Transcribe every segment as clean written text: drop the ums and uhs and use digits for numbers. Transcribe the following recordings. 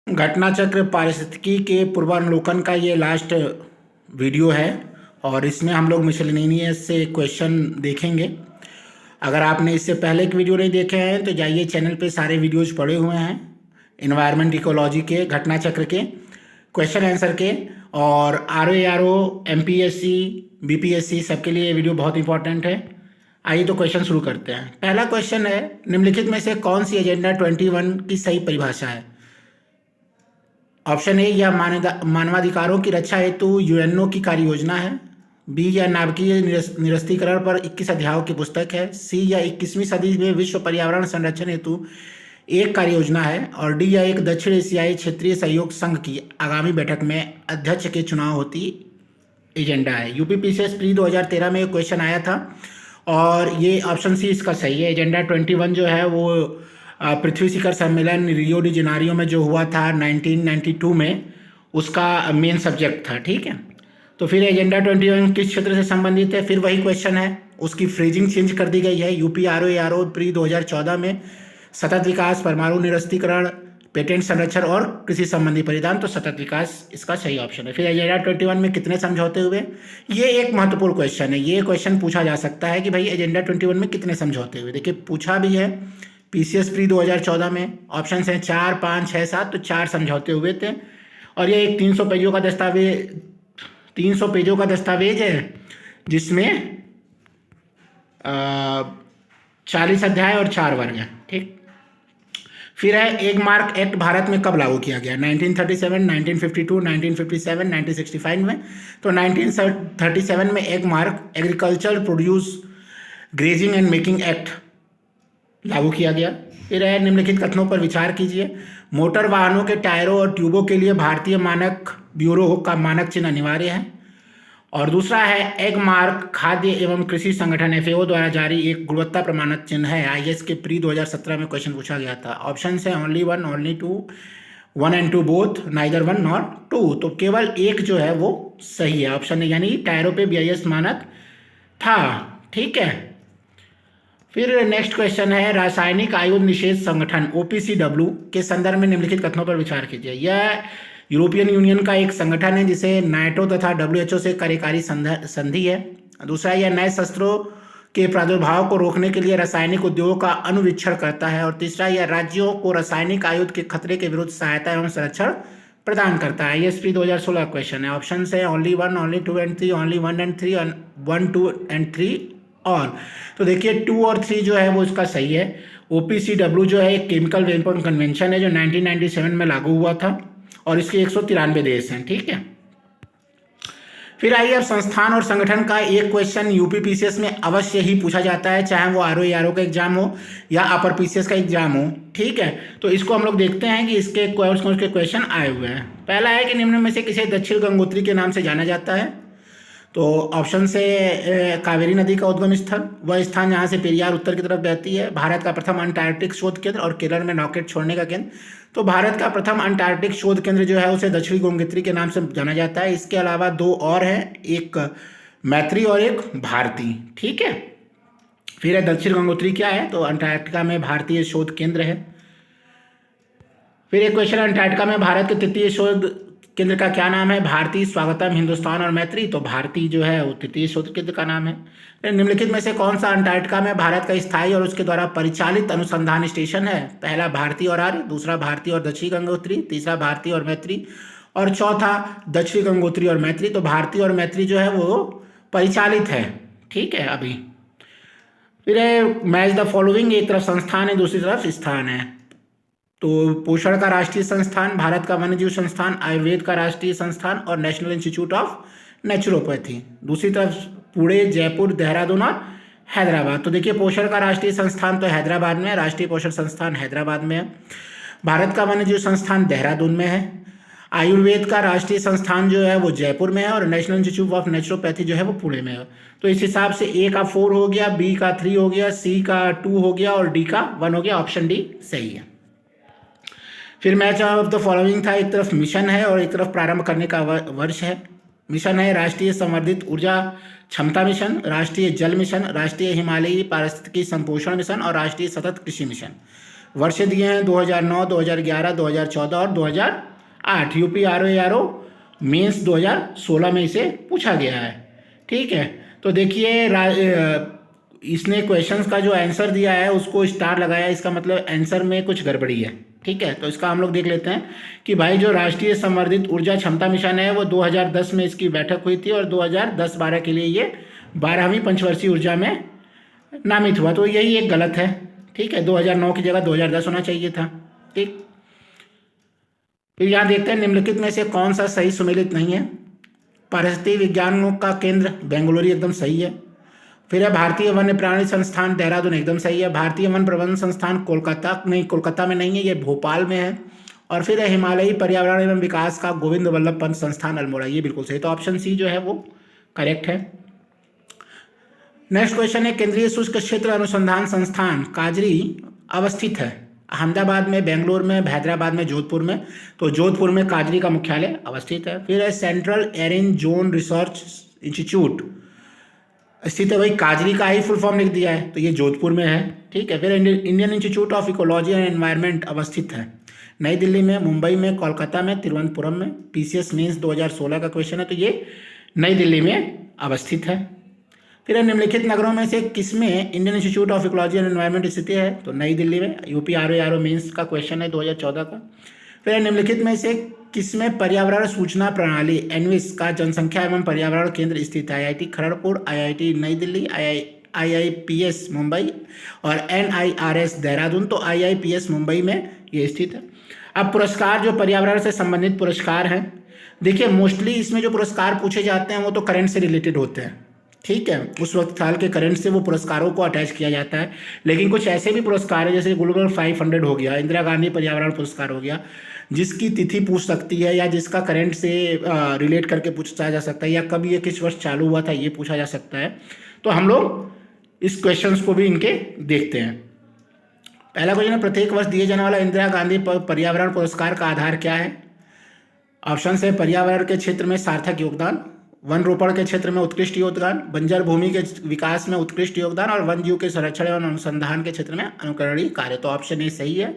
घटना चक्र पारिस्थितिकी के पूर्वावलोकन का ये लास्ट वीडियो है और इसमें हम लोग मिसलेनियस से क्वेश्चन देखेंगे। अगर आपने इससे पहले के वीडियो नहीं देखे हैं तो जाइए, चैनल पे सारे वीडियोज पड़े हुए हैं इन्वायरमेंट इकोलॉजी के, घटना चक्र के, क्वेश्चन आंसर के, और RO MPSC BPSC सबके लिए ये वीडियो बहुत इंपॉर्टेंट है। आइए तो क्वेश्चन शुरू करते हैं। पहला क्वेश्चन है, निम्नलिखित में से कौन सी एजेंडा 21 की सही परिभाषा है? ऑप्शन ए, यह मानवाधिकारों की रक्षा हेतु UNO की कार्य योजना है। बी, यह नाभिकीय निरस्त्रीकरण पर 21 अध्यायों की पुस्तक है। सी, यह 21वीं सदी में विश्व पर्यावरण संरक्षण हेतु एक कार्य योजना है। और डी, यह एक दक्षिण एशियाई क्षेत्रीय सहयोग संघ की आगामी बैठक में अध्यक्ष के चुनाव होती एजेंडा है। UPPCS प्री 2013 में क्वेश्चन आया था और ये ऑप्शन सी इसका सही है। एजेंडा 21 जो है वो पृथ्वी शिखर सम्मेलन रियो डी जेनेरियो में जो हुआ था 1992 में, उसका मेन सब्जेक्ट था। ठीक है, तो फिर एजेंडा 21 किस क्षेत्र से संबंधित है? फिर वही क्वेश्चन है, उसकी फ्रेजिंग चेंज कर दी गई है। UPRO प्री 2014 में सतत विकास, परमाणु निरस्त्रीकरण, पेटेंट संरक्षण और कृषि संबंधी परिधान, तो सतत विकास इसका सही ऑप्शन है। फिर एजेंडा 21 में कितने समझौते हुए? ये एक महत्वपूर्ण क्वेश्चन है। ये क्वेश्चन पूछा जा सकता है कि भाई एजेंडा 21 में कितने समझौते हुए। देखिए, पूछा भी है PCS प्री 2014 में। ऑप्शन हैं 4, 5, 6, 7, तो 4 समझौते हुए थे। और ये एक 300 पेजों का दस्तावेज है जिसमें 40 अध्याय और 4 वर्ग हैं। ठीक, फिर है, एक मार्क एक्ट भारत में कब लागू किया गया? 1937, 1952, 1957, 1965 में। तो 1937 में एक mark agriculture produce grazing and making act लागू किया गया। फिर है, निम्नलिखित कथनों पर विचार कीजिए। मोटर वाहनों के टायरों और ट्यूबों के लिए भारतीय मानक ब्यूरो का मानक चिन्ह अनिवार्य है। और दूसरा है, एग मार्क खाद्य एवं कृषि संगठन FAO द्वारा जारी एक गुणवत्ता प्रमाणक चिन्ह है। IS के प्री 2017 में क्वेश्चन पूछा गया था। ऑप्शन है only 1, only 2, 1 and 2 both, neither 1 nor 2। तो केवल एक जो है वो सही है, ऑप्शन है, यानी टायरों पे BIS मानक था। ठीक है, फिर नेक्स्ट क्वेश्चन है, रासायनिक आयुध निषेध संगठन OPCW के संदर्भ में निम्नलिखित कथनों पर विचार कीजिए। यह यूरोपियन यूनियन का एक संगठन है जिसे NATO तथा WHO से कार्यकारी संधि है। दूसरा, यह नए शस्त्रों के प्रादुर्भाव को रोकने के लिए रासायनिक उद्योग का अनुवीक्षण करता है। और तीसरा, यह राज्यों को रासायनिक आयुध के खतरे के विरुद्ध सहायता एवं संरक्षण प्रदान करता है। IS प्री 2016 क्वेश्चन है। ऑप्शन है only 1, only 2 and 3, only 1 and 3, 1, 2 and 3 और। तो देखिए 2 और 3 जो है वो इसका सही है। OPCW जो है एक केमिकल वेपन कन्वेंशन है जो 1997 में लागू हुआ था और इसके 193 देश हैं। ठीक है, फिर आइए, अब संस्थान और संगठन का एक क्वेश्चन UPPCS में अवश्य ही पूछा जाता है, चाहे वो RO का एग्जाम हो या अपर PCS का एग्जाम हो। ठीक है, तो इसको हम लोग देखते हैं कि इसके कौन के क्वेश्चन आए हुए हैं। पहला है कि निम्न में से किसे दक्षिण गंगोत्री के नाम से जाना जाता है? तो ऑप्शन से कावेरी नदी का उद्गम स्थल, वह स्थान जहाँ से पेरियार उत्तर की तरफ बहती है, भारत का प्रथम अंटार्कटिक शोध केंद्र और केरल में रॉकेट छोड़ने का केंद्र। तो भारत का प्रथम अंटार्कटिक शोध केंद्र जो है उसे दक्षिणी गंगोत्री के नाम से जाना जाता है। इसके अलावा 2 और हैं, एक मैत्री और एक भारती। ठीक है, फिर है दक्षिण गंगोत्री क्या है? तो अंटार्कटिका में भारतीय शोध केंद्र है। फिर एक क्वेश्चन, अंटार्कटिका में भारत के तृतीय शोध केंद्र का क्या नाम है? भारती, स्वागतम, हिंदुस्तान और मैत्री। तो भारती जो है वो तृतीय शोध केंद्र का नाम है। निम्नलिखित में से कौन सा अंटार्कटिका में भारत का स्थायी और उसके द्वारा परिचालित अनुसंधान स्टेशन है? पहला, भारती और आर्य, दूसरा, भारती और दक्षिणी गंगोत्री, तीसरा, भारती और मैत्री, और चौथा, दक्षिणी गंगोत्री और मैत्री। तो भारती और मैत्री जो है वो परिचालित है। ठीक है, अभी फिर मैच द फॉलोइंग, एक तरफ संस्थान है, दूसरी तरफ स्थान है। तो पोषण का राष्ट्रीय संस्थान, भारत का वन्यजीव संस्थान, आयुर्वेद का राष्ट्रीय संस्थान और नेशनल इंस्टीट्यूट ऑफ नेचुरोपैथी। दूसरी तरफ पुणे, जयपुर, देहरादून और हैदराबाद। तो देखिए, पोषण का राष्ट्रीय संस्थान तो हैदराबाद में है, राष्ट्रीय पोषण संस्थान हैदराबाद में है। भारत का वन्यजीव संस्थान देहरादून में है। आयुर्वेद का राष्ट्रीय संस्थान जो है वो जयपुर में है और नेशनल इंस्टीट्यूट ऑफ नेचुरोपैथी जो है वो पुणे में है। तो इस हिसाब से A का 4 हो गया, B का 3 हो गया, C का 2 हो गया और D का 1 हो गया। ऑप्शन D सही है। फिर मैच ऑफ द फॉलोइंग था, एक तरफ मिशन है और एक तरफ प्रारंभ करने का वर्ष है। मिशन है राष्ट्रीय संवर्धित ऊर्जा क्षमता मिशन, राष्ट्रीय जल मिशन, राष्ट्रीय हिमालयी पारिस्थितिकी संपोषण मिशन और राष्ट्रीय सतत कृषि मिशन। वर्ष दिए हैं 2009, 2011, 2014 और 2008। यूपी आरओ मेंस 2016 में इसे पूछा गया है। ठीक है, तो देखिए इसने क्वेश्चंस का जो आंसर दिया है उसको स्टार लगाया, इसका मतलब आंसर में कुछ गड़बड़ी है। ठीक है, तो इसका हम लोग देख लेते हैं कि भाई जो राष्ट्रीय संवर्धित ऊर्जा क्षमता मिशन है वो 2010 में इसकी बैठक हुई थी और 2010-12 के लिए ये 12वीं पंचवर्षीय ऊर्जा में नामित हुआ, तो यही एक गलत है। ठीक है, 2009 की जगह 2010 होना चाहिए था। ठीक, फिर यहाँ देखते हैं निम्नलिखित में से कौन सा सही सुमेलित नहीं है। परिस्थिति विज्ञानों का केंद्र बेंगलुरु एकदम सही है। फिर है भारतीय वन्य प्राणी संस्थान देहरादून एकदम सही है। भारतीय वन प्रबंधन संस्थान कोलकाता नहीं, कोलकाता में नहीं है, ये भोपाल में है। और फिर है हिमालयी पर्यावरण एवं विकास का गोविंद वल्लभ पंत संस्थान अल्मोड़ा, ये बिल्कुल सही, तो ऑप्शन सी जो है वो करेक्ट है। नेक्स्ट क्वेश्चन है केंद्रीय शुष्क क्षेत्र अनुसंधान संस्थान काजरी अवस्थित है अहमदाबाद में, बेंगलुरु में, हैदराबाद में, जोधपुर में, तो जोधपुर में काजरी का मुख्यालय अवस्थित है। फिर है central arid zone research institute स्थित है, भाई काजरी का ही फुल फॉर्म लिख दिया है, तो ये जोधपुर में है। ठीक है, फिर Indian institute of ecology and environment अवस्थित है नई दिल्ली में, मुंबई में, कोलकाता में, तिरुवनंतपुरम में। पीसीएस मेंस 2016 का क्वेश्चन है, तो ये नई दिल्ली में अवस्थित है। फिर निम्नलिखित नगरों में से किसमें Indian institute of ecology and environment स्थित है, तो नई दिल्ली में। यूपी आरओ मेंस का क्वेश्चन है 2014 का। फिर निम्नलिखित में से किसमें पर्यावरण सूचना प्रणाली एनविस का जनसंख्या एवं पर्यावरण केंद्र स्थित है, आईआईटी खड़गपुर, आईआईटी नई दिल्ली, आईआईपीएस मुंबई और एनआईआरएस देहरादून, तो आईआईपीएस मुंबई में ये स्थित है। अब पुरस्कार जो पर्यावरण से संबंधित पुरस्कार हैं, देखिए मोस्टली इसमें जो पुरस्कार पूछे जाते हैं वो तो करंट से रिलेटेड होते हैं। ठीक है, उस वक्त साल के करंट से वो पुरस्कारों को अटैच किया जाता है, लेकिन कुछ ऐसे भी पुरस्कार है जैसे ग्लोबल 500 हो गया, इंदिरा गांधी पर्यावरण पुरस्कार हो गया, जिसकी तिथि पूछ सकती है या जिसका करंट से रिलेट करके पूछा जा सकता है, या कब ये किस वर्ष चालू हुआ था ये पूछा जा सकता है। तो हम लोग इस क्वेश्चंस को भी इनके देखते हैं। पहला क्वेश्चन है प्रत्येक वर्ष दिए जाने वाला इंदिरा गांधी पर्यावरण पुरस्कार का आधार क्या है। ऑप्शन है पर्यावरण के क्षेत्र में सार्थक योगदान, वन रोपण के क्षेत्र में उत्कृष्ट योगदान, बंजर भूमि के विकास में उत्कृष्ट योगदान और वन जीव के संरक्षण एवं अनुसंधान के क्षेत्र में अनुकरणीय कार्य, तो ऑप्शन ए सही है,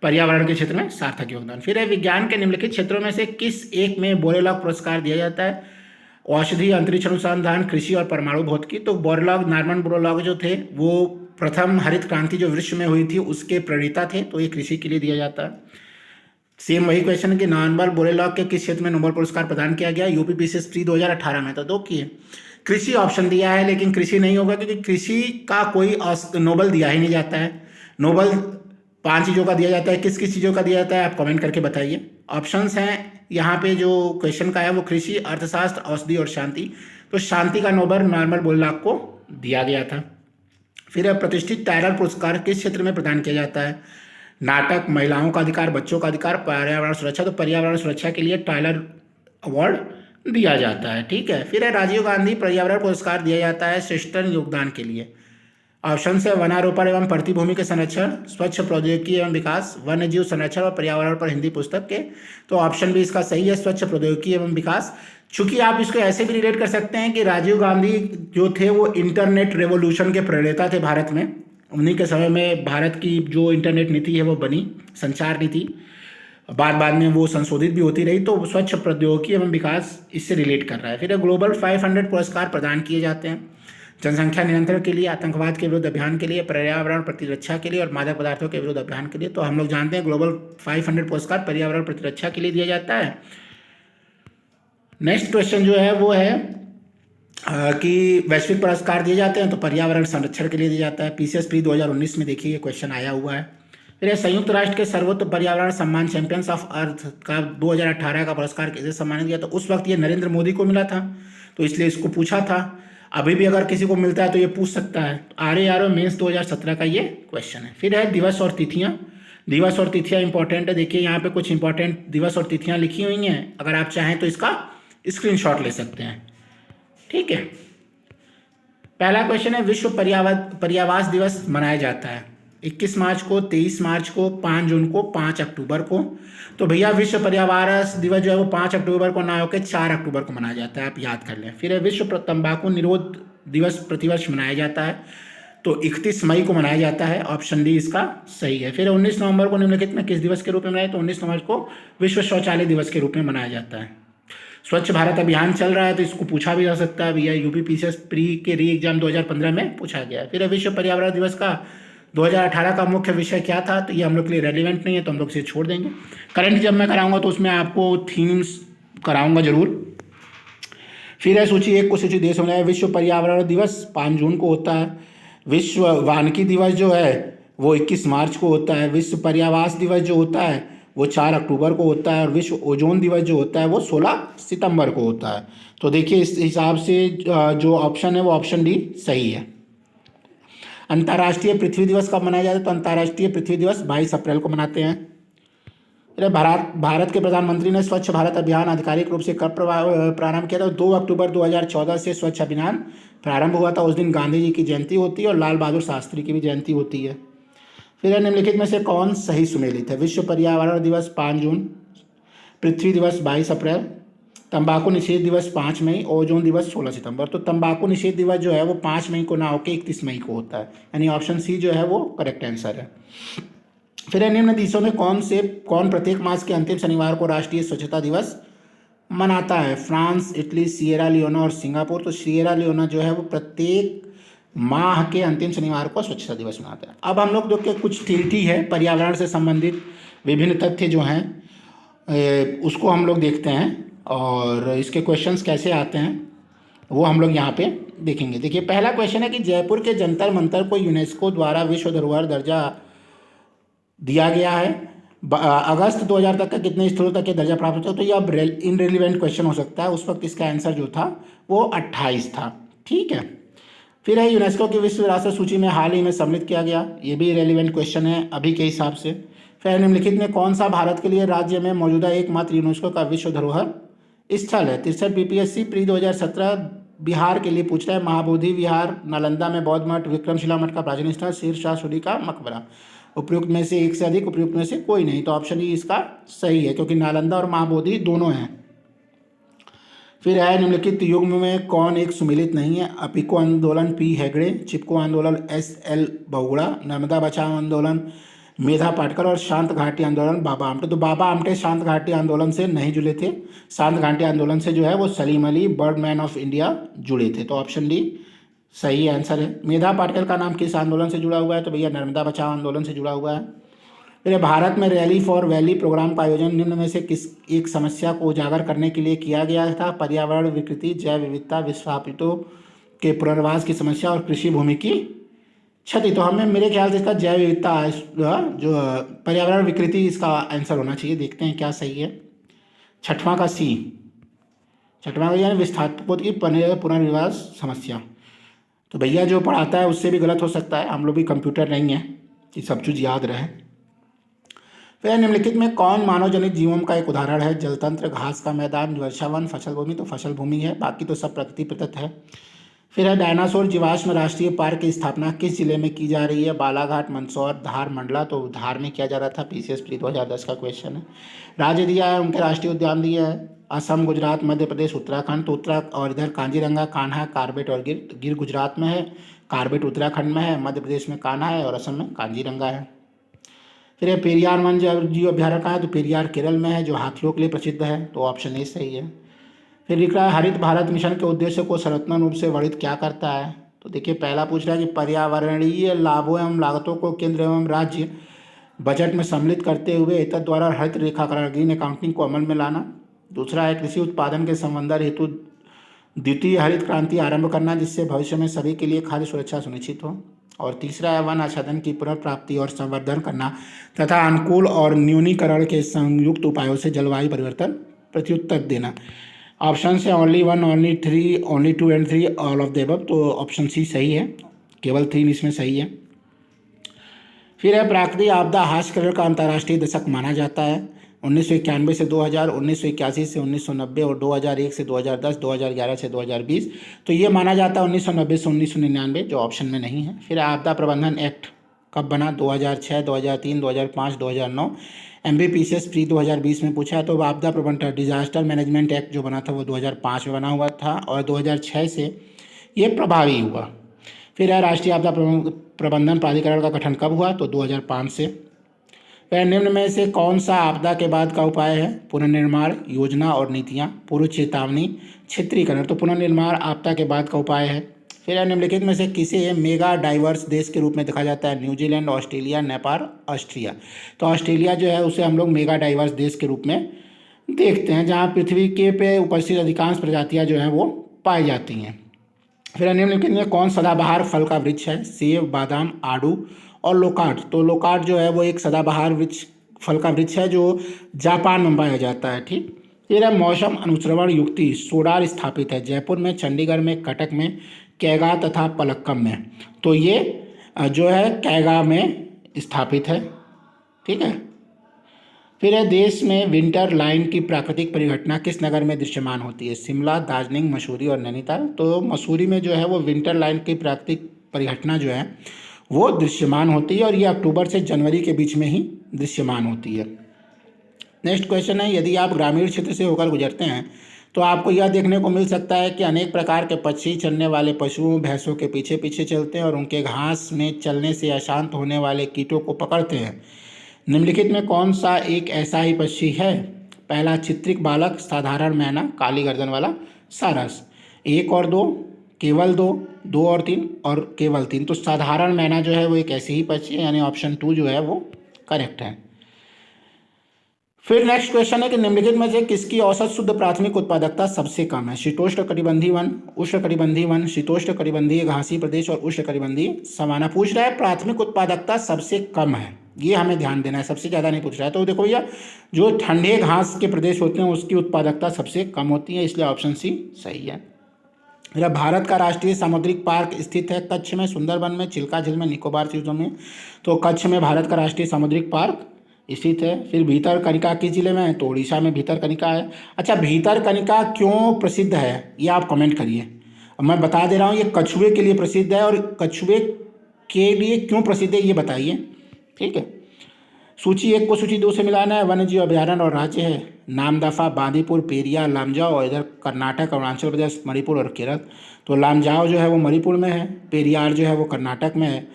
पर्यावरण के क्षेत्र में सार्थक योगदान। फिर है विज्ञान के निम्नलिखित क्षेत्रों में से किस एक में बोरेलॉग पुरस्कार दिया जाता है, औषधि, अंतरिक्ष अनुसंधान, कृषि और परमाणु भौतिकी, तो बोरेलॉग नॉर्मन बोरेलॉग जो थे वो प्रथम हरित क्रांति जो विश्व में हुई थी उसके प्रणेता थे, तो ये कृषि के लिए दिया जाता है। सेम वही क्वेश्चन कि नॉर्मन बोरेलॉग के किस क्षेत्र में नोबेल पुरस्कार प्रदान किया गया, यूपी पीसीएस प्री 2018 में, तो दो किए। कृषि ऑप्शन दिया है लेकिन कृषि नहीं होगा क्योंकि कृषि का कोई नोबेल दिया ही नहीं जाता है। नोबेल 5 चीज़ों का दिया जाता है, किस किस चीज़ों का दिया जाता है आप कमेंट करके बताइए। ऑप्शंस हैं यहाँ पे जो क्वेश्चन का है वो कृषि, अर्थशास्त्र, औषधि और शांति, तो शांति का नोबेल नॉर्मन बोरेलॉग को दिया गया था। फिर प्रतिष्ठित टायलर पुरस्कार किस क्षेत्र में प्रदान किया जाता है, नाटक, महिलाओं का अधिकार, बच्चों का अधिकार, पर्यावरण सुरक्षा, तो पर्यावरण सुरक्षा के लिए टायलर अवार्ड दिया जाता है। ठीक है, फिर है राजीव गांधी पर्यावरण पुरस्कार दिया जाता है श्रेष्ठ योगदान के लिए। ऑप्शन है वनारोपण एवं प्रतिभूमि के संरक्षण, स्वच्छ प्रौद्योगिकी एवं विकास, वन्य जीव संरक्षण और पर्यावरण पर हिंदी पुस्तक के, तो ऑप्शन भी इसका सही है, स्वच्छ प्रौद्योगिकी एवं विकास। चूंकि आप इसको ऐसे भी रिलेट कर सकते हैं कि राजीव गांधी जो थे वो इंटरनेट रेवोल्यूशन के प्रणेता थे भारत में, उन्हीं के समय में भारत की जो इंटरनेट नीति है वो बनी, संचार नीति, बाद में वो संशोधित भी होती रही, तो स्वच्छ प्रौद्योगिकी एवं विकास इससे रिलेट कर रहा है। फिर ग्लोबल 500 पुरस्कार प्रदान किए जाते हैं जनसंख्या नियंत्रण के लिए, आतंकवाद के विरुद्ध अभियान के लिए, पर्यावरण प्रतिरक्षा के लिए और मादक पदार्थों के विरुद्ध अभियान के लिए, तो हम लोग जानते हैं ग्लोबल 500 पुरस्कार पर्यावरण प्रतिरक्षा के लिए दिया जाता है। नेक्स्ट क्वेश्चन जो है वो है कि वैश्विक पुरस्कार दिए जाते हैं तो पर्यावरण संरक्षण के लिए दिया जाता है। पीसीएस प्री 2019 में देखिए ये क्वेश्चन आया हुआ है। फिर संयुक्त राष्ट्र के सर्वोच्च पर्यावरण सम्मान चैंपियंस ऑफ अर्थ का 2018 का पुरस्कार किसे सम्मानित किया, तो उस वक्त ये नरेंद्र मोदी को मिला था, तो इसलिए इसको पूछा था। अभी भी अगर किसी को मिलता है तो ये पूछ सकता है। आरओ मेंस 2017 का ये क्वेश्चन है। फिर है दिवस और तिथियाँ। दिवस और तिथियाँ इंपॉर्टेंट है, देखिए यहाँ पे कुछ इंपॉर्टेंट दिवस और तिथियाँ लिखी हुई हैं, अगर आप चाहें तो इसका स्क्रीनशॉट ले सकते हैं। ठीक है, पहला क्वेश्चन है विश्व पर्यावास दिवस मनाया जाता है 21 मार्च को, 23 मार्च को, 5 जून को, 5 अक्टूबर को, तो भैया विश्व पर्यावास दिवस जो है वो 5 अक्टूबर को ना होकर 4 अक्टूबर को मनाया जाता है, आप याद कर लें। फिर है विश्व तंबाकू निरोध दिवस प्रतिवर्ष मनाया जाता है तो 31 मई को मनाया जाता है, ऑप्शन डी इसका सही है। फिर 19 नवंबर को निम्नलिखित में किस दिवस के रूप में मनाया, तो 19 नवंबर को विश्व शौचालय दिवस के रूप में मनाया जाता है। स्वच्छ भारत अभियान चल रहा है तो इसको पूछा भी जा सकता है भैया, यूपीपीसीएस प्री के री एग्जाम 2015 में पूछा गया है। फिर विश्व पर्यावरण दिवस का 2018 का मुख्य विषय क्या था, तो ये हम लोग के लिए रेलिवेंट नहीं है, तो हम लोग इसे छोड़ देंगे। करंट जब मैं कराऊंगा तो उसमें आपको थीम्स कराऊंगा जरूर। फिर है सूची 1 को सूची देश में है। विश्व पर्यावरण दिवस 5 जून को होता है। विश्व वानिकी दिवस जो है वो 21 मार्च को होता है। विश्व पर्यावास दिवस जो होता है वो 4 अक्टूबर को होता है। और विश्व ओजोन दिवस जो होता है वो 16 सितंबर को होता है। तो देखिए इस हिसाब से जो ऑप्शन है वो ऑप्शन डी सही है। अंतर्राष्ट्रीय पृथ्वी दिवस कब मनाया जाता है, तो अंतर्राष्ट्रीय पृथ्वी दिवस 22 अप्रैल को मनाते हैं। भारत के प्रधानमंत्री ने स्वच्छ भारत अभियान आधिकारिक रूप से कब प्रारंभ किया था, 2 अक्टूबर 2014 से स्वच्छ अभियान प्रारंभ हुआ था। उस दिन गांधी जी की जयंती होती है और लाल बहादुर शास्त्री की भी जयंती होती है। फिर निम्नलिखित में से कौन सही सुमेलित है, विश्व पर्यावरण दिवस 5 जून, पृथ्वी दिवस 22 अप्रैल, तंबाकू निषेध दिवस 5 मई, ओजोन दिवस 16 सितंबर। तो तंबाकू निषेध दिवस जो है वो 5 मई को ना होकर 31 मई को होता है, यानी ऑप्शन सी जो है वो करेक्ट आंसर है। फिर निम्न देशों में कौन प्रत्येक मास के अंतिम शनिवार को राष्ट्रीय स्वच्छता दिवस मनाता है, फ्रांस, इटली, सिएरा लियोना और सिंगापुर। तो सिएरा लियोना जो है वो प्रत्येक माह के अंतिम शनिवार को स्वच्छता दिवस मनाता है। अब हम लोग जो कि कुछ टीटी है पर्यावरण से संबंधित विभिन्न तथ्य जो हैं उसको हम लोग देखते हैं और इसके क्वेश्चंस कैसे आते हैं वो हम लोग यहाँ पे देखेंगे। देखिए पहला क्वेश्चन है कि जयपुर के जंतर मंतर को यूनेस्को द्वारा विश्व धरोहर दर्जा दिया गया है। अगस्त 2000 तक का कितने स्थलों तक ये दर्जा प्राप्त होता है, तो ये अब इनरिलेवेंट क्वेश्चन हो सकता है। उस वक्त इसका आंसर जो था वो 28 था। ठीक है। फिर है यूनेस्को की विश्व विरासत सूची में हाल ही में सम्मिलित किया गया, ये भी रेलिवेंट क्वेश्चन है अभी के हिसाब से। फिर निम्नलिखित में कौन सा भारत के लिए राज्य में मौजूदा एकमात्र यूनेस्को का विश्व धरोहर स्थल है। 63 बीपीएससी प्री 2017 बिहार के लिए पूछ रहा है। महाबोधि विहार, नालंदा में बौद्ध मठ, विक्रमशिला मठ का प्राचीन स्थल, शेर शाह सूरी का मकबरा। उपयुक्त में से एक से अधिक, उपयुक्त में से कोई नहीं, तो ऑप्शन ई इसका सही है क्योंकि नालंदा और महाबोधि दोनों हैं। फिर है निम्नलिखित युग्म में कौन एक सुमेलित नहीं है, अपिको आंदोलन पी हेगड़े, चिपको आंदोलन एस.एल. बहुगुणा, नर्मदा बचाओ आंदोलन मेधा पाटकर और शांत घाटी आंदोलन बाबा आमटे। तो बाबा आमटे शांत घाटी आंदोलन से नहीं जुड़े थे, शांत घाटी आंदोलन से जो है वो Salim Ali Birdman of India जुड़े थे, तो ऑप्शन डी सही आंसर है। मेधा पाटकर का नाम किस आंदोलन से जुड़ा हुआ है, तो भैया नर्मदा बचाओ आंदोलन से जुड़ा हुआ है। फिर भारत में रैली फॉर वैली प्रोग्राम का आयोजन निम्न में से किस एक समस्या को उजागर करने के लिए किया गया था, पर्यावरण विकृति, जैव विविधता, विस्थापितों के पुनर्वास की समस्या और कृषि भूमि की क्षति। तो हमें मेरे ख्याल से इसका जैव विविधता जो पर्यावरण विकृति इसका आंसर होना चाहिए। देखते हैं क्या सही है। छठवां का सी, छठवां का यानी विस्थापितों की पुनर्वास समस्या। तो भैया जो पढ़ाता है उससे भी गलत हो सकता है, हम लोग भी कंप्यूटर नहीं है कि सब चीज़ याद रहे। फिर निम्नलिखित में कौन मानव जनित जीवों का एक उदाहरण है, जलतंत्र, घास का मैदान, वर्षावन, फसल भूमि। तो फसल भूमि है, बाकी तो सब प्रकृति प्रदत्त है। फिर है डायनासोर जीवाश्म राष्ट्रीय पार्क की स्थापना किस जिले में की जा रही है, बालाघाट, मंदसौर, धार, मंडला। तो धार में किया जा रहा था, पीसीएस प्री 2010 का क्वेश्चन है। राज्य दिया है, उनके राष्ट्रीय उद्यान दिया है, असम, गुजरात, मध्य प्रदेश, उत्तराखंड। तो और इधर कांजीरंगा, कान्हा, कार्बेट और गिर गुजरात में है, कार्बेट उत्तराखंड में है, मध्य प्रदेश में कान्हा है और असम में कांजीरंगा है। फिर ये पेरियार वन जीव अभ्यारण्य है, तो पेरियार केरल में है जो हाथियों के लिए प्रसिद्ध है, तो ऑप्शन ए सही है। फिर लिख रहा है हरित भारत मिशन के उद्देश्य को सर्वोत्तम रूप से वर्णित क्या करता है। तो देखिए पहला पूछ रहा है कि पर्यावरणीय लाभों एवं लागतों को केंद्र एवं राज्य बजट में सम्मिलित करते हुए एतद द्वारा हरित रेखाकरण ग्रीन अकाउंटिंग को अमल में लाना। दूसरा है कृषि उत्पादन के संवर्धन हेतु द्वितीय हरित क्रांति आरंभ करना जिससे भविष्य में सभी के लिए खाद्य सुरक्षा सुनिश्चित हो। और तीसरा है वन आच्छादन की पुनर्प्राप्ति और संवर्धन करना तथा अनुकूल और न्यूनीकरण के संयुक्त उपायों से जलवायु परिवर्तन प्रत्युत्तर देना। ऑप्शन से only 1, only 3, only 2 and 3, all of the above. तो ऑप्शन सी सही है, केवल 3 इसमें सही है। फिर है प्राकृतिक आपदा हास्यकरण का अंतर्राष्ट्रीय दशक माना जाता है 1991 से 2000, 1981 से 1990 और 2001 से 2010, 2011 से 2020। तो ये माना जाता है 1990 से 1999, जो ऑप्शन में नहीं है। फिर आपदा प्रबंधन एक्ट कब बना, 2006, 2003, 2005, 2009। एमबीपीसीएस प्री 2020 में पूछा है, तो आपदा प्रबंधन डिजास्टर मैनेजमेंट एक्ट जो बना था वो 2005 में बना हुआ था और 2006 से ये प्रभावी हुआ। फिर है राष्ट्रीय आपदा प्रबंधन प्राधिकरण का गठन कब हुआ, तो 2005 से। वह निम्न में से कौन सा आपदा के बाद का उपाय है, पुनर्निर्माण, योजना और नीतियाँ, पूर्व चेतावनी, क्षेत्रीकरण। तो पुनर्निर्माण आपदा के बाद का उपाय है। फिर है निम्नलिखित में से किसे मेगा डाइवर्स देश के रूप में देखा जाता है, न्यूजीलैंड, ऑस्ट्रेलिया, नेपाल, ऑस्ट्रिया। तो ऑस्ट्रेलिया जो है उसे हम लोग मेगा डाइवर्स देश के रूप में देखते हैं, जहाँ पृथ्वी के पे उपस्थित अधिकांश प्रजातियाँ जो हैं वो पाई जाती हैं। फिर निम्नलिखित में कौन सदाबहार फल का वृक्ष है, सेब, बादाम, आड़ू और लोकार्ड। तो लोकार्ड जो है वो एक सदाबहार वृक्ष फल का वृक्ष है जो जापान में पाया जाता है। ठीक। फिर है मौसम अनुश्रवण युक्ति सोडार स्थापित है जयपुर में, चंडीगढ़ में, कटक में, कैगा तथा पलक्कम में। तो ये जो है कैगा में स्थापित है। ठीक है। फिर है देश में विंटर लाइन की प्राकृतिक परिघटना किस नगर में दृश्यमान होती है, शिमला, दार्जिलिंग, मसूरी और नैनीताल। तो मसूरी में जो है वो विंटर लाइन की प्राकृतिक परिघटना जो है वो दृश्यमान होती है और ये अक्टूबर से जनवरी के बीच में ही दृश्यमान होती है। नेक्स्ट क्वेश्चन है, यदि आप ग्रामीण क्षेत्र से होकर गुजरते हैं तो आपको यह देखने को मिल सकता है कि अनेक प्रकार के पक्षी चरने वाले पशुओं भैंसों के पीछे पीछे चलते हैं और उनके घास में चलने से अशांत होने वाले कीटों को पकड़ते हैं। निम्नलिखित में कौन सा एक ऐसा ही पक्षी है, पहला चित्रिक बालक, साधारण मैना, काली गर्दन वाला सारस। एक और दो, केवल दो, दो और तीन और केवल तीन। तो साधारण मैना जो है वो एक ऐसी ही पक्षी है, यानी ऑप्शन 2 जो है वो करेक्ट है। फिर नेक्स्ट क्वेश्चन है कि निम्नलिखित में से किसकी औसत शुद्ध प्राथमिक उत्पादकता सबसे कम है, शीतोष्ण कटिबंधीय वन, उष्ण कटिबंधीय वन, शीतोष्ण कटिबंधीय घासी प्रदेश और उष्ण कटिबंधीय सवाना। पूछ रहा है प्राथमिक उत्पादकता सबसे कम है, ये हमें ध्यान देना है, सबसे ज़्यादा नहीं पूछ रहा है। तो देखो भैया जो ठंडे घास के प्रदेश होते हैं उसकी उत्पादकता सबसे कम होती है, इसलिए ऑप्शन सी सही है। मेरा भारत का राष्ट्रीय सामुद्रिक पार्क स्थित है कच्छ में, सुंदरबन में, चिल्का झील में, निकोबार द्वीपों में। तो कच्छ में भारत का राष्ट्रीय सामुद्रिक पार्क स्थित है। फिर भीतरकनिका किस जिले में है, तो उड़ीसा में भीतरकनिका है। अच्छा, भीतरकनिका क्यों प्रसिद्ध है ये आप कमेंट करिए। अब मैं बता दे रहा हूँ, ये कछुए के लिए प्रसिद्ध है और कछुए के लिए क्यों प्रसिद्ध है ये बताइए। ठीक है। सूची 1 को सूची 2 से मिलाना है। वन्य जीव अभ्यारण्य और राज्य है नामदफा, बांदीपुर, पेरिया, लामजाओ और इधर कर्नाटक, अरुणाचल प्रदेश, मणिपुर और केरल। तो लामजाओ जो है वो मणिपुर में है, पेरियार जो है वो कर्नाटक में है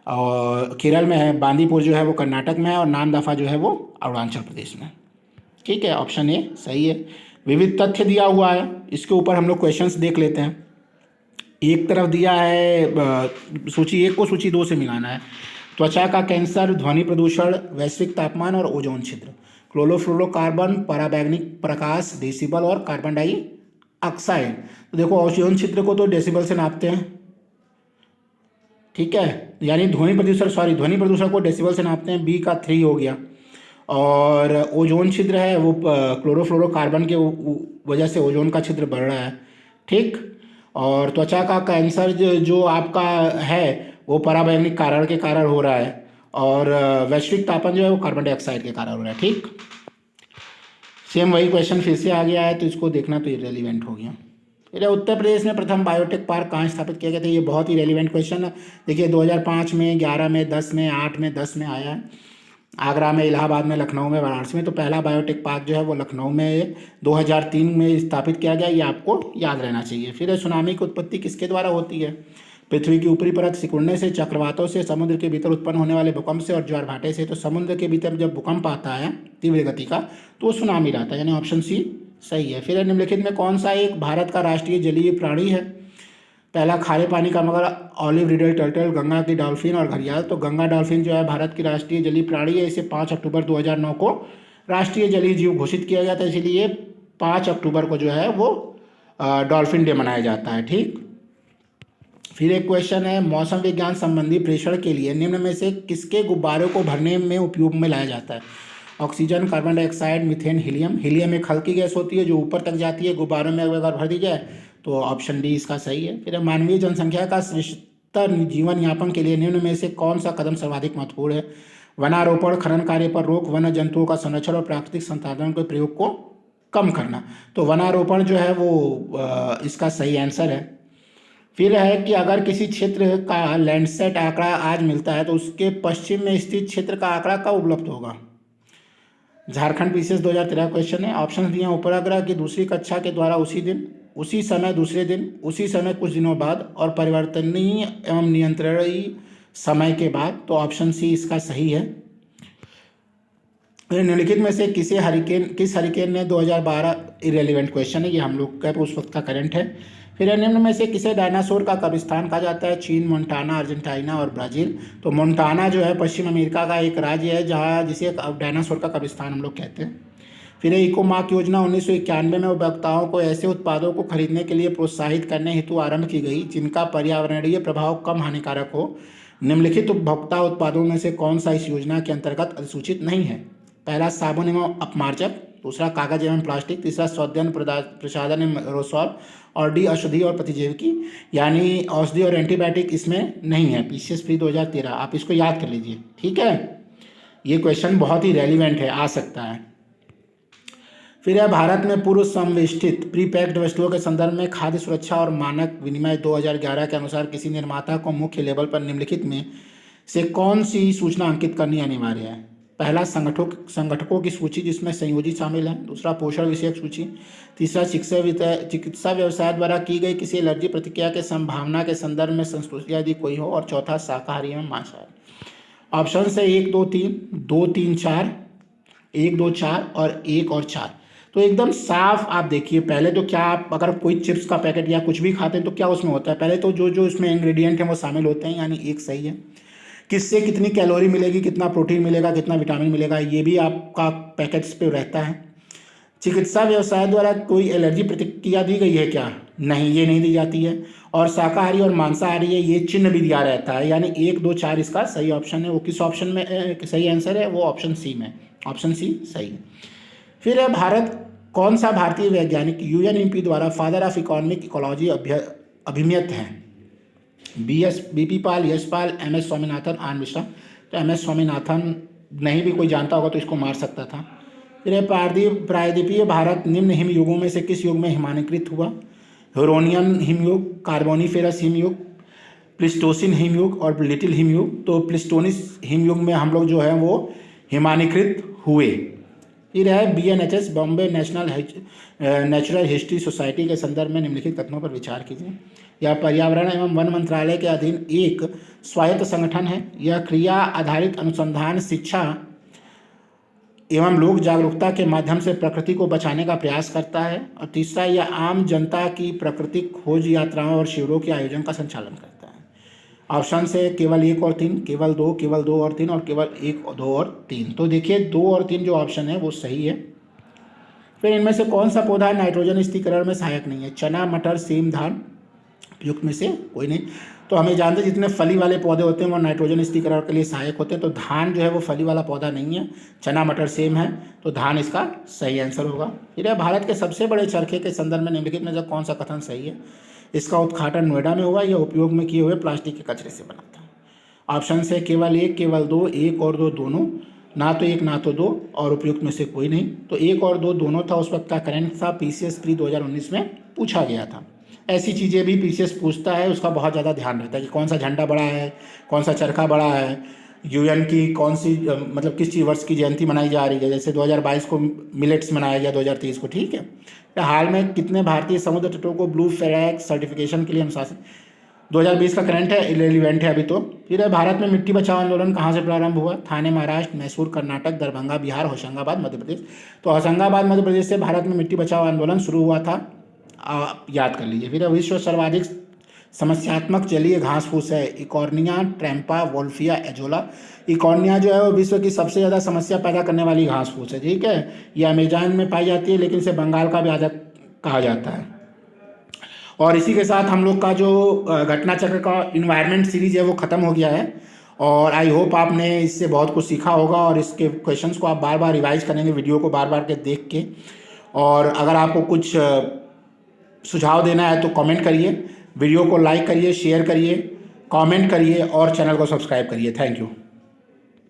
और केरल में है, बांदीपुर जो है वो कर्नाटक में है और नामदफा जो है वो अरुणाचल प्रदेश में। ठीक है, ऑप्शन ए सही है। विविध तथ्य दिया हुआ है, इसके ऊपर हम लोग क्वेश्चंस देख लेते हैं। एक तरफ दिया है सूची 1 को सूची 2 से मिलाना है। त्वचा का कैंसर, ध्वनि प्रदूषण, वैश्विक तापमान और ओजोन छिद्र, क्लोरोफ्लोरोकार्बन, पराबैंगनी प्रकाश, डेसिबल और कार्बन डाइऑक्साइड। तो देखो ओजोन छिद्र को तो डेसिबल से नापते हैं, ठीक है, यानी ध्वनि प्रदूषण को डेसिबल से नापते हैं, बी का 3 हो गया। और ओजोन छिद्र है वो क्लोरोफ्लोरोकार्बन के वजह से ओजोन का छिद्र बढ़ रहा है। ठीक। और त्वचा का कैंसर जो आपका है वो पराबैंगनिक कारण के कारण हो रहा है और वैश्विक तापमान जो है वो कार्बन डाइऑक्साइड के कारण हो रहा है। ठीक। सेम वही क्वेश्चन फिर से आ गया है तो इसको देखना तो इरेलीवेंट हो गया। फिर उत्तर प्रदेश में प्रथम बायोटेक पार्क कहाँ स्थापित किया गया था, ये बहुत ही रेलिवेंट क्वेश्चन है। देखिए 2005 में, 11 में, 10 में, 8 में, 10 में आया है। आगरा में, इलाहाबाद में, लखनऊ में, वाराणसी में। तो पहला बायोटेक पार्क जो है वो लखनऊ में 2003 में स्थापित किया गया, ये आपको याद रहना चाहिए। फिर सुनामी की उत्पत्ति किसके द्वारा होती है, पृथ्वी की ऊपरी परत सिकुड़ने से, चक्रवातों से, समुद्र के भीतर उत्पन्न होने वाले भूकंप से और ज्वार भाटे से। तो समुद्र के भीतर जब भूकंप आता है तीव्र गति का तो वो सुनामी रहता है, यानी ऑप्शन सी सही है। फिर निम्नलिखित में कौन सा एक भारत का राष्ट्रीय जलीय प्राणी है, पहला खारे पानी का मगर, ऑलिव रिडल टर्टल, गंगा की डॉल्फिन और घड़ियाल। तो गंगा डॉल्फिन जो है भारत की राष्ट्रीय जलीय प्राणी है, इसे 5 अक्टूबर 2009 को राष्ट्रीय जलीय जीव घोषित किया गया था, इसीलिए 5 अक्टूबर को जो है वो डॉल्फिन डे मनाया जाता है। ठीक। फिर एक क्वेश्चन है, मौसम विज्ञान संबंधी प्रेषण के लिए निम्न में से किसके गुब्बारों को भरने में उपयोग में लाया जाता है, oxygen, carbon dioxide, methane, helium. Helium एक हल्की गैस होती है जो ऊपर तक जाती है, गुब्बारों में अगर भर दी जाए तो ऑप्शन डी इसका सही है। फिर मानवीय जनसंख्या का श्रेष्ठ जीवन यापन के लिए निम्न में से कौन सा कदम सर्वाधिक महत्वपूर्ण है, वनारोपण, खनन कार्य पर रोक, वन्य जंतुओं का संरक्षण और प्राकृतिक संसाधनों के प्रयोग को कम करना। तो वनारोपण जो है वो इसका सही आंसर है। फिर है कि अगर किसी क्षेत्र का लैंडसेट आंकड़ा आज मिलता है तो उसके पश्चिम में स्थित क्षेत्र का आंकड़ा कब उपलब्ध होगा, झारखंड पीसीएस 2013 क्वेश्चन है। ऑप्शन दिए हैं, उपराग्रह की दूसरी कक्षा के द्वारा उसी दिन, उसी समय दूसरे दिन, उसी समय कुछ दिनों बाद और परिवर्तनीय एवं नियंत्रणीय समय के बाद। तो ऑप्शन सी इसका सही है। निम्नलिखित में से किस हरिकेन ने 2012, इरेलीवेंट क्वेश्चन है ये, हम लोग का उस वक्त का करंट है। फिर निम्न में से किसे डायनासोर का कब्रिस्तान कहा जाता है? चीन, मोन्टाना, अर्जेंटीना और ब्राज़ील। तो मोन्टाना जो है पश्चिम अमेरिका का एक राज्य है जहाँ जिसे डायनासोर का कब्रिस्तान हम लोग कहते हैं। फिर इकोमार्क योजना 1991 में उपभोक्ताओं को ऐसे उत्पादों को खरीदने के लिए प्रोत्साहित करने हेतु आरंभ की गई जिनका पर्यावरणीय प्रभाव कम हानिकारक हो। निम्नलिखित उपभोक्ता उत्पादों में से कौन सा इस योजना के अंतर्गत अधिसूचित नहीं है? पहला साबुन एवं अपमार्जक, दूसरा कागज एवं प्लास्टिक, तीसरा सौंदर्य प्रसाधन एवं रोसॉल, और डी औषधि और प्रतिजैविकी, यानी औषधि और एंटीबायोटिक इसमें नहीं है। पीसीएस प्री 2013, आप इसको याद कर लीजिए, ठीक है। ये क्वेश्चन बहुत ही रेलिवेंट है, आ सकता है। फिर है भारत में पूर्व संवेष्टित प्रीपैक्ड वस्तुओं के संदर्भ में खाद्य सुरक्षा और मानक विनिमय 2011 के अनुसार किसी निर्माता को मुख्य लेबल पर निम्नलिखित में से कौन सी सूचना अंकित करनी अनिवार्य है? पहला संगठकों की सूची जिसमें संयोजी शामिल है, दूसरा पोषण विषयक सूची, तीसरा चिकित्सा व्यवसाय द्वारा की गई किसी एलर्जी प्रतिक्रिया के संभावना के संदर्भ में संस्तुति यदि कोई हो, और चौथा शाकाहारी एवं मांसाहारी। ऑप्शन है 1, 2, 3, 2, 3, 4, 1, 2, 4 और 1 और 4। तो एकदम साफ आप देखिए, पहले तो क्या आप अगर कोई चिप्स का पैकेट या कुछ भी खाते हैं तो क्या उसमें होता है? पहले तो जो इसमें इंग्रेडिएंट हैं वो शामिल होते हैं, यानी एक सही है। किससे कितनी कैलोरी मिलेगी, कितना प्रोटीन मिलेगा, कितना विटामिन मिलेगा, ये भी आपका पैकेट्स पे रहता है। चिकित्सा व्यवसाय द्वारा कोई एलर्जी प्रतिक्रिया दी गई है क्या? नहीं, ये नहीं दी जाती है। और शाकाहारी और मांसाहारी है, ये चिन्ह भी दिया रहता है, यानी 1, 2, 4 इसका सही ऑप्शन है। वो किस ऑप्शन में सही आंसर है? वो ऑप्शन सी में, ऑप्शन सी सही है। फिर है कौन सा भारतीय वैज्ञानिक यूएनईपी द्वारा फादर ऑफ इकोनॉमिक इकोलॉजी अभिमत है? BP Pal, Yash Pal, MS Swaminathan, R Mishra. तो एमएस स्वामीनाथन नहीं भी कोई जानता होगा तो इसको मार सकता था। फिर प्रायद्वीपीय भारत निम्न हिमयुगों में से किस युग में हिमानीकृत हुआ? ह्यूरोनियन हिमयुग, कार्बोनिफेरस हिमयुग, प्लिस्टोसिन हिमयुग और लिटिल हिमयुग। तो प्लिस्टोनिस हिमयुग में हम लोग जो है वो हिमानीकृत हुए। फिर है BNHS, Bombay natural history society के संदर्भ में निम्नलिखित कथनों पर विचार कीजिए। यह पर्यावरण एवं वन मंत्रालय के अधीन एक स्वायत्त संगठन है। यह क्रिया आधारित अनुसंधान, शिक्षा एवं लोक जागरूकता के माध्यम से प्रकृति को बचाने का प्रयास करता है। और तीसरा, यह आम जनता की प्राकृतिक खोज यात्राओं और शिविरों के आयोजन का संचालन करता है। ऑप्शन से केवल 1 और 3, केवल 2, केवल 2 और 3 और केवल 1, 2 और 3। तो देखिए 2 और 3 जो ऑप्शन है वो सही है। फिर इनमें से कौन सा पौधा नाइट्रोजन स्थिरीकरण में सहायक नहीं है? चना, मटर, सेम, धान। युक्त में से कोई नहीं। तो हमें जानते हैं जितने फली वाले पौधे होते हैं वो नाइट्रोजन स्थिरीकरण के लिए सहायक होते हैं। तो धान जो है वो फली वाला पौधा नहीं है, चना, मटर, सेम है, तो धान इसका सही आंसर होगा। फिर है भारत के सबसे बड़े चरखे के संदर्भ में निम्नलिखित में से कौन सा कथन सही है? इसका उद्घाटन नोएडा में हुआ। यह उपयोग में किए हुए प्लास्टिक के कचरे से बना था। ऑप्शन से केवल 1, केवल 2, 1 और 2 दोनों, ना तो 1 ना तो 2, और उपयुक्त में से कोई नहीं। तो 1 और 2 दोनों था, उस वक्त का करंट था। पीसीएस प्री 2019 में पूछा गया था। ऐसी चीज़ें भी पीसीएस पूछता है, उसका बहुत ज़्यादा ध्यान रहता है कि कौन सा झंडा बड़ा है, कौन सा चरखा बड़ा है, यूएन की कौन सी मतलब किस वर्ष की जयंती मनाई जा रही है। जैसे 2022 को मिलेट्स मनाया गया, 2023 को, ठीक है। हाल में कितने भारतीय समुद्र तटों को ब्लू फ्लैग सर्टिफिकेशन के लिए अनुशासित? 2020 का करंट है, इरेलीवेंट है अभी तो। फिर है भारत में मिट्टी बचाओ आंदोलन कहाँ से प्रारंभ हुआ? थाने महाराष्ट्र, मैसूर कर्नाटक, दरभंगा बिहार, होशंगाबाद मध्य प्रदेश। तो होशंगाबाद मध्य प्रदेश से भारत में मिट्टी बचाओ आंदोलन शुरू हुआ था, याद कर लीजिए। फिर विश्व सर्वाधिक समस्यात्मक जलीय घास फूस है? इकॉर्निया, ट्रैम्पा, वोल्फिया, एजोला। इकॉर्निया जो है वो विश्व की सबसे ज़्यादा समस्या पैदा करने वाली घास फूस है, ठीक है। ये अमेज़न में पाई जाती है, लेकिन इसे बंगाल का भी आदत कहा जाता है। और इसी के साथ हम लोग का जो घटना चक्र का इन्वायरमेंट सीरीज है वो ख़त्म हो गया है। और आई होप आपने इससे बहुत कुछ सीखा होगा और इसके क्वेश्चंस को आप बार बार रिवाइज करेंगे, वीडियो को बार बार के देख के। और अगर आपको कुछ सुझाव देना है तो कमेंट करिए, वीडियो को लाइक करिए, शेयर करिए, कमेंट करिए और चैनल को सब्सक्राइब करिए। Thank you.